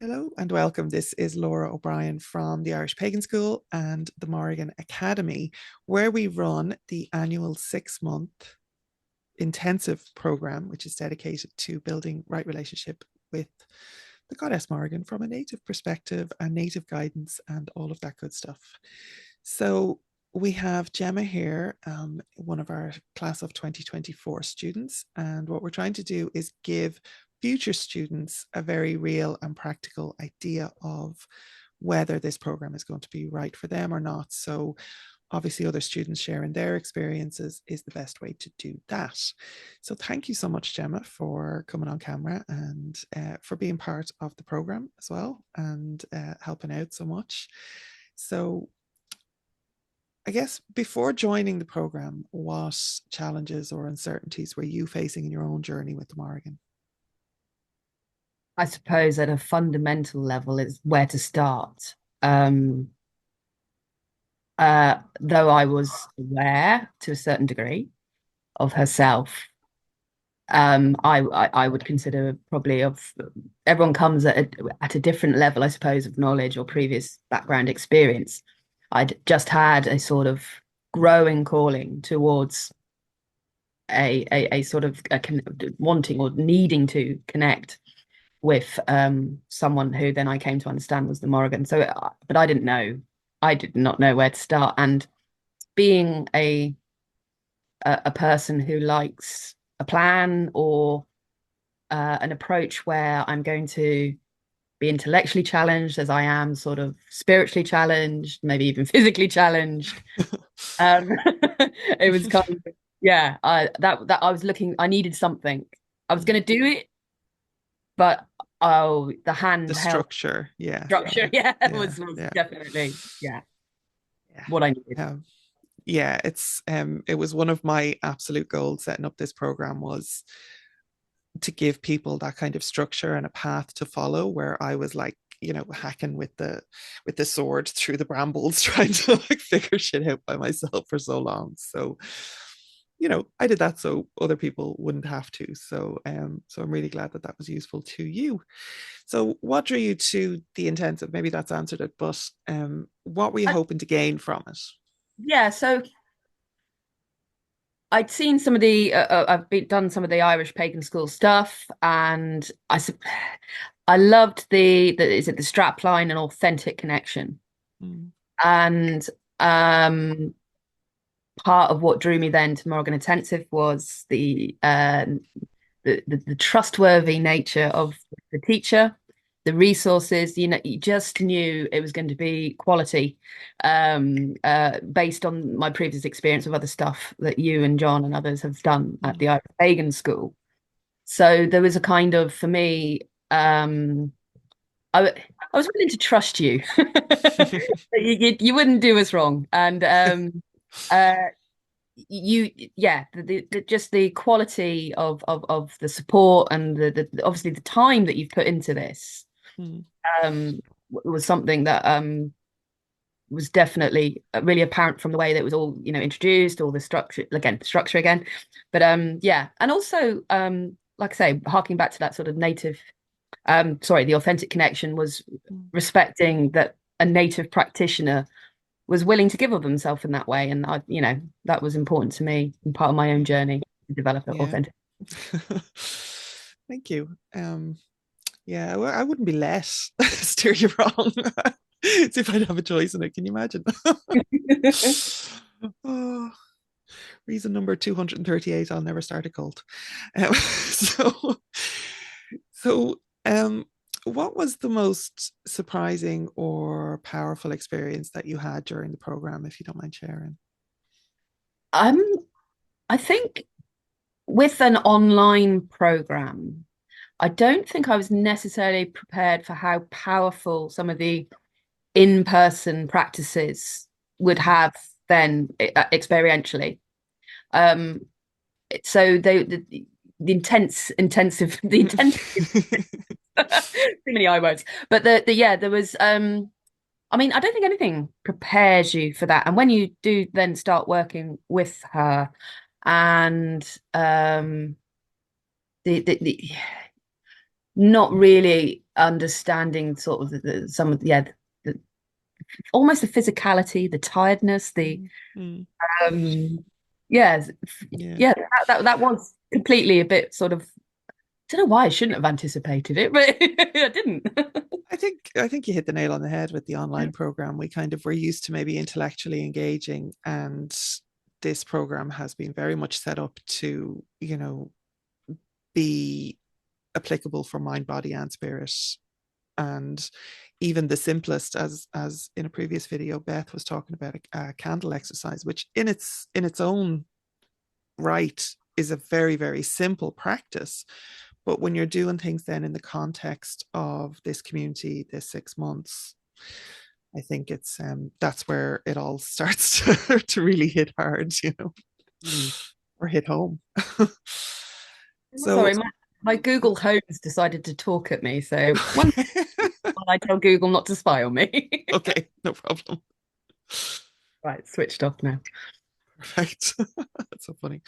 Hello and welcome. This is Laura O'Brien from the Irish Pagan School and the Morrígan Academy, where we run the annual 6-month intensive program, which is dedicated to building right relationship with the goddess Morrigan from a native perspective and native guidance and all of that good stuff. So we have Gemma here, one of our class of 2024 students. And what we're trying to do is give future students a very real and practical idea of whether this program is going to be right for them or not. So obviously other students sharing their experiences is the best way to do that. So thank you so much, Gemma, for coming on camera and for being part of the program as well and helping out so much. So I guess before joining the program, what challenges or uncertainties were you facing in your own journey with the Morrigan? I suppose at a fundamental level is where to start. Though I was aware to a certain degree of herself, I would consider probably of everyone comes at a different level, I suppose, of knowledge or previous background experience. I'd just had a sort of growing calling towards a sort of wanting or needing to connect with someone who then I came to understand was the Morrigan. So, but I did not know where to start. And being a person who likes a plan or an approach where I'm going to be intellectually challenged as I am sort of spiritually challenged, maybe even physically challenged. Um, it was kind of, yeah, that I was looking, I needed something. I was going to do it, but oh, the The handheld structure, yeah, structure, yeah, yeah, was yeah, definitely, yeah, yeah. what I needed. Yeah, it was one of my absolute goals setting up this program was to give people that kind of structure and a path to follow where I was like, hacking with the sword through the brambles trying to like figure shit out by myself for so long. So, I did that so other people wouldn't have to. So I'm really glad that that was useful to you. So what drew you to the intensive? Maybe that's answered it, but what were you I, hoping to gain from it? yeah, so I'd seen some of the done some of the Irish pagan school stuff, and I loved the is it the strap line and authentic connection, Mm. and um part of what drew me then to Mórrígan Intensive was the trustworthy nature of the teacher, the resources. You just knew it was going to be quality, based on my previous experience of other stuff that you and John and others have done at Mm. the Irish Pagan School. So there was a kind of, for me, I was willing to trust you. You wouldn't do us wrong, and uh, yeah, just the quality of the support and the obviously the time that you've put into this Mm. was something that was definitely really apparent from the way that it was all introduced, all the structure again, but yeah, and also like I say, harking back to that sort of native, sorry, the authentic connection was Mm. respecting that a native practitioner was willing to give of himself in that way. And that was important to me and part of my own journey to develop it Yeah. authentic. Thank you. Yeah, well, I wouldn't be let steer you wrong. See if I'd have a choice in it. Can you imagine? Oh, reason number 238, I'll never start a cult. So, so, what was the most surprising or powerful experience that you had during the program, if you don't mind sharing? um, I think with an online program, I don't think I was necessarily prepared for how powerful some of the in-person practices would Mm. have then experientially. Um, so the intensive, the intensive, too many I words, but yeah, there was, I mean, I don't think anything prepares you for that. And when you do then start working with her and the not really understanding sort of some of the, almost the physicality, the tiredness, the Mm, mm, um yeah, yeah. yeah, that was completely a bit sort of, I don't know why I shouldn't have anticipated it, but I didn't. I think you hit the nail on the head with the online program. We kind of were used to maybe intellectually engaging, and this program has been very much set up to, be applicable for mind, body, and spirit. And even the simplest, as in a previous video, Beth was talking about a candle exercise, which in its own right is a very, very simple practice. But when you're doing things then in the context of this community, this 6 months, I think it's that's where it all starts to really hit hard, Mm. or hit home. So Sorry, my Google Home's decided to talk at me, so one while I tell Google not to spy on me. okay, no problem. Right, switched off now. Perfect. That's so funny.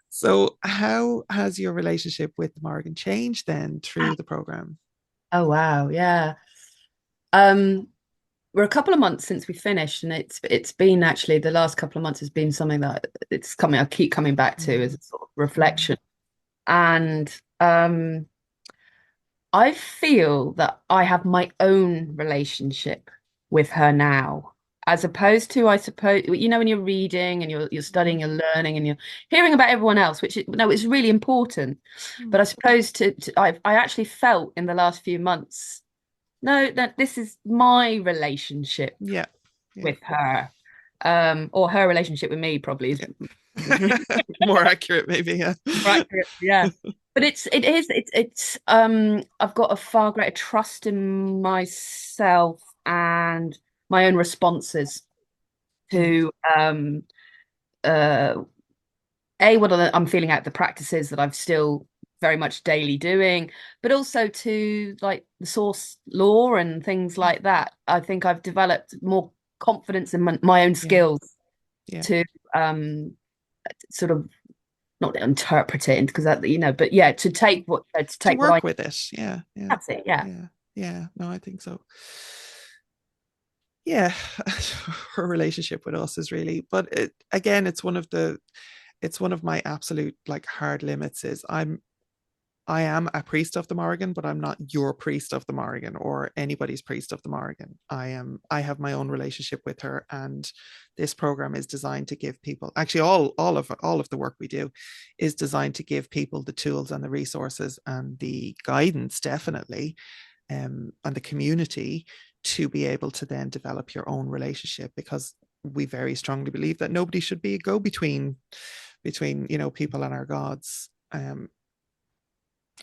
So, how has your relationship with the Morrigan changed then through the program? Oh wow, yeah. Um, we're a couple of months since we finished, and it's been actually the last couple of months has been something that it's coming. I keep coming back to as Mm, a sort of mm, reflection, and I feel that I have my own relationship with her now, as opposed to, I suppose, when you're reading and you're studying, mm, you're learning, and you're hearing about everyone else, which no, it's really important. But mm. I suppose I actually felt in the last few months, no, that this is my relationship Yeah, yeah, with her, or her relationship with me probably is yeah. More accurate, maybe. Yeah. more accurate. Yeah. But it's I've got a far greater trust in myself and my own responses Mm, to uh a what I'm feeling out the practices that I've still very much daily doing, but also to like the source law and things mm. like that. I think I've developed more confidence in my own Yeah, skills yeah. to sort of not interpret it because that but yeah, to To take what I, work with it. Yeah, yeah, that's it, yeah. yeah, yeah. No, I think so. Yeah, her relationship with us is really, but again, it's one of my absolute like hard limits is I am a priest of the Morrigan, but I'm not your priest of the Morrigan or anybody's priest of the Morrigan. I have my own relationship with her, and this program is designed to give people, actually all of the work we do is designed to give people the tools and the resources and the guidance, definitely, and the community to be able to then develop your own relationship, because we very strongly believe that nobody should be a go between people and our gods.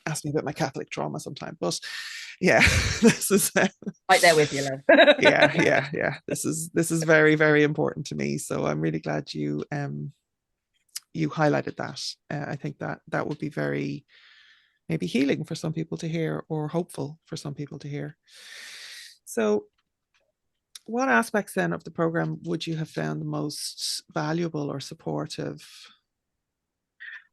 Ask me about my Catholic trauma sometime. But yeah, this is Right there with you, love. yeah, yeah, yeah. This is very, very important to me. So I'm really glad you highlighted that. I think that would be very maybe healing for some people to hear, or hopeful for some people to hear. So, what aspects then of the program would you have found the most valuable or supportive?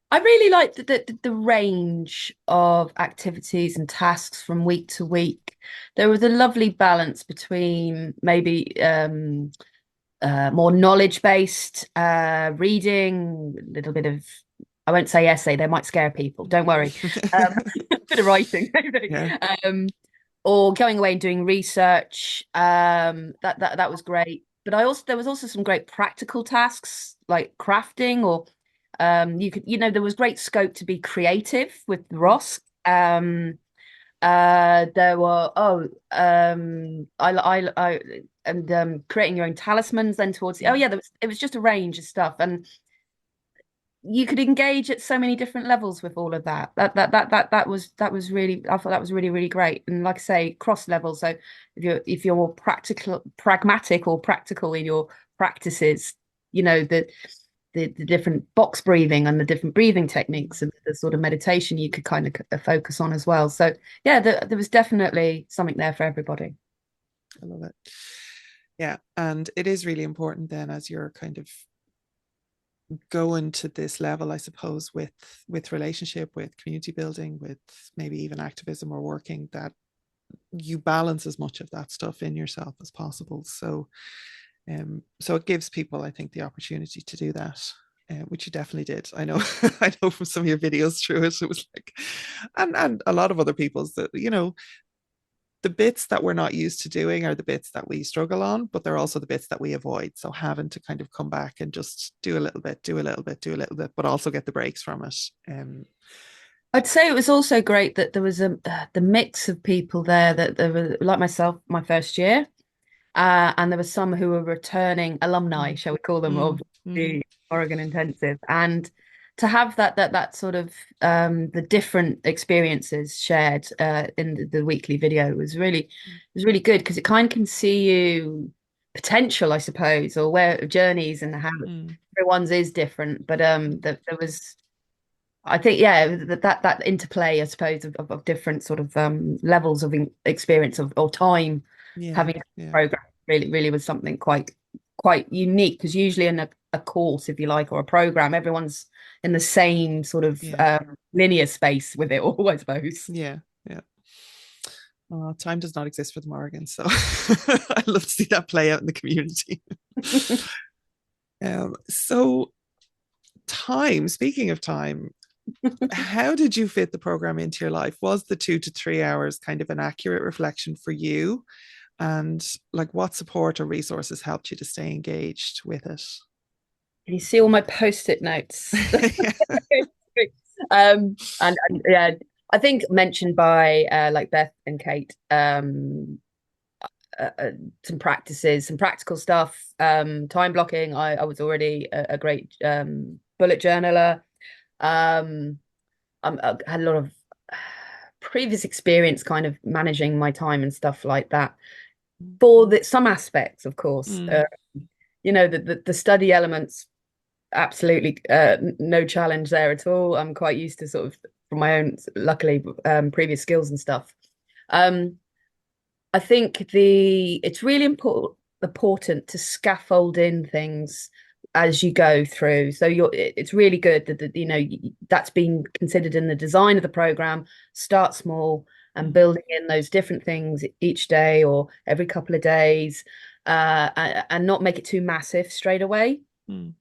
I really like the range of activities and tasks from week to week. There was a lovely balance between maybe more knowledge-based reading, a little bit of, I won't say essay, they might scare people, don't worry. A bit of writing, maybe. Yeah. Or going away and doing research. That was great. But there was also some great practical tasks like crafting, or you could, there was great scope to be creative with Ross. There were I and creating your own talismans then towards the, oh yeah, it was just a range of stuff, and you could engage at so many different levels with all of that. That was really, I thought that was really, really great. And like I say, cross levels. So if you're more pragmatic or practical in your practices, the different box breathing and the different breathing techniques and the sort of meditation you could kind of focus on as well. So yeah, there was definitely something there for everybody. I love it. Yeah, and it is really important then, as you're kind of going to this level, I suppose, with relationship, with community building, with maybe even activism or working, that you balance as much of that stuff in yourself as possible. So it gives people, I think, the opportunity to do that, which you definitely did. I know, I know from some of your videos through it, it was like, and a lot of other people's, that the bits that we're not used to doing are the bits that we struggle on, but they're also the bits that we avoid. So having to kind of come back and just do a little bit, do a little bit, do a little bit, but also get the breaks from it. I'd say it was also great that there was the mix of people there, that there were like myself, my first year, and there were some who were returning alumni, Mm, shall we call them, of mm, mm, the Mórrígan Intensive, and to have that sort of the different experiences shared in the weekly video was really good, because it kind of can see you potential, I suppose, or where journeys and how mm, everyone's is different, but there was. I think, yeah, that interplay, I suppose, of different sort of levels of experience of or time yeah, having a yeah. program really was something quite unique, because usually in a course, if you like, or a program, everyone's in the same sort of Yeah, linear space with it all, I suppose. yeah, yeah. Time does not exist for the Morrigan, so I love to see that play out in the community. So time, speaking of time, how did you fit the program into your life? Was the 2 to 3 hours kind of an accurate reflection for you? And like, what support or resources helped you to stay engaged with it? Can you see all my post-it notes? Yeah. And yeah, I think mentioned by like Beth and Kate, some practices, some practical stuff, time blocking. I was already a great bullet journaler. Um, I had a lot of previous experience kind of managing my time and stuff like that. For some aspects, of course, Mm, the study elements, absolutely no challenge there at all. I'm quite used to sort of from my own, luckily, previous skills and stuff. Um, I think the it's really important to scaffold in things as you go through. So it's really good that that's been considered in the design of the program. Start small and mm, building in those different things each day or every couple of days, and not make it too massive straight away mm,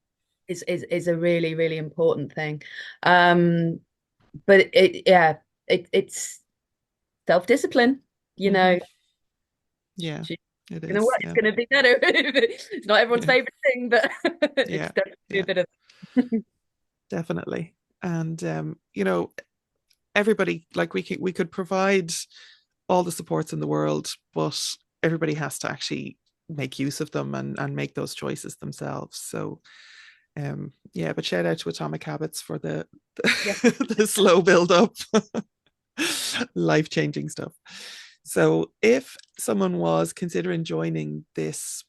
is a really important thing. Um, but it's self-discipline, you mm-hmm. know. Yeah, it You know is. what? It's Yeah, going to be better. It's not everyone's yeah, favorite thing, but it's yeah, definitely a yeah, bit of. definitely. And everybody, like, we could provide all the supports in the world, but everybody has to actually make use of them and make those choices themselves. So yeah, but shout out to Atomic Habits for Yeah. the slow build up, life changing stuff. So if someone was considering joining this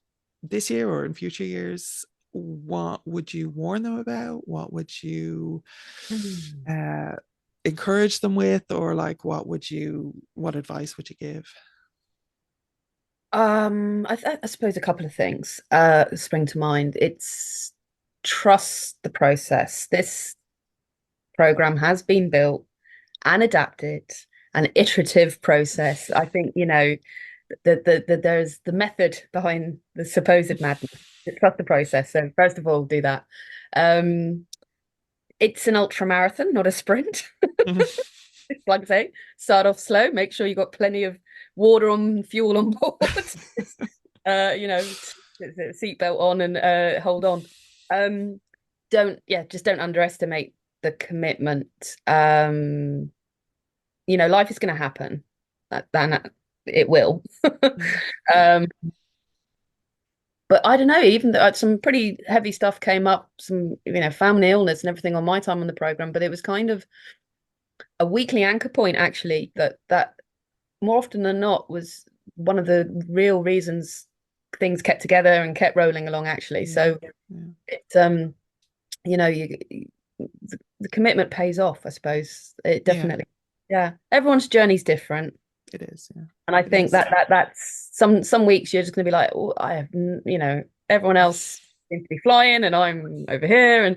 year or in future years, what would you warn them about? What would you Hmm. uh, encourage them with, or like, what advice would you give? I suppose a couple of things spring to mind. It's trust the process. This program has been built and adapted, an iterative process. I think, there's the method behind the supposed madness. Trust the process. So first of all, do that. Um, it's an ultra marathon, not a sprint. Like I say, start off slow. Make sure you got plenty of water on fuel on board. You know, seatbelt on and hold on. Um, just don't underestimate the commitment. Life is going to happen. That it will. Yeah. Um, but I don't know. Even some pretty heavy stuff came up. Some family illness and everything on my time on the program. But it was kind of a weekly anchor point, actually. That more often than not was one of the real reasons things kept together and kept rolling along, actually. Yeah. So Yeah. it's the commitment pays off, I suppose. It Yeah. definitely. Yeah, everyone's journey's different, It is. Yeah. and I It think is. that's some weeks you're just going to be like, oh, I have everyone else seem to be flying and I'm over here.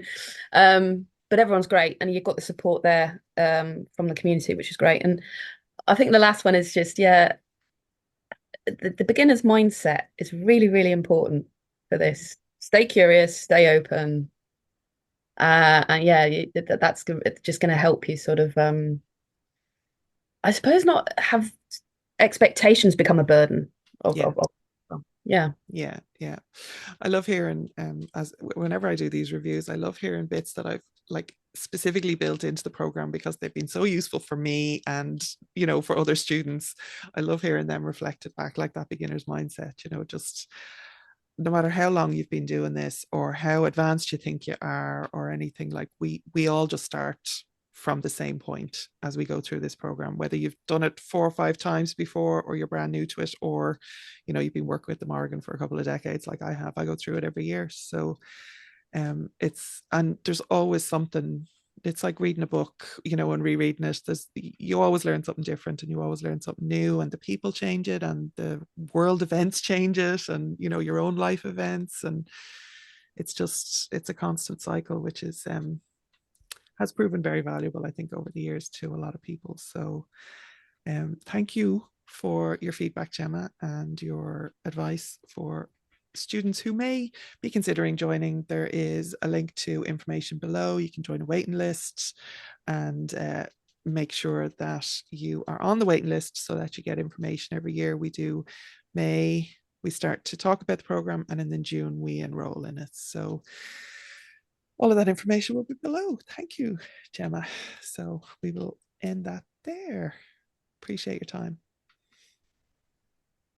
But everyone's great, and you've got the support there from the community, which is great. And I think the last one is just, yeah, the beginner's mindset is really, really important for this. Stay curious, stay open. And yeah, that's just going to help you sort of, I suppose, not have expectations become a burden Yeah. Yeah. Yeah. I love hearing as whenever I do these reviews, I love hearing bits that I've like specifically built into the program because they've been so useful for me and for other students. I love hearing them reflected back, like that beginner's mindset, just no matter how long you've been doing this or how advanced you think you are or anything, like we all just start from the same point as we go through this program, whether you've done it 4 or 5 times before or you're brand new to it, or you've been working with the Morrígan for a couple of decades like I have. I go through it every year. So and there's always something. It's like reading a book, and rereading it. You always learn something different, and you always learn something new, and the people change it, and the world events change it, and your own life events, and it's a constant cycle, which is has proven very valuable, I think, over the years to a lot of people. So thank you for your feedback, Gemma, and your advice for students who may be considering joining. There is a link to information below. You can join a waiting list and make sure that you are on the waiting list so that you get information every year. We do May, we start to talk about the program, and then in June we enroll in it. So all of that information will be below. Thank you, Gemma. So we will end that there. Appreciate your time.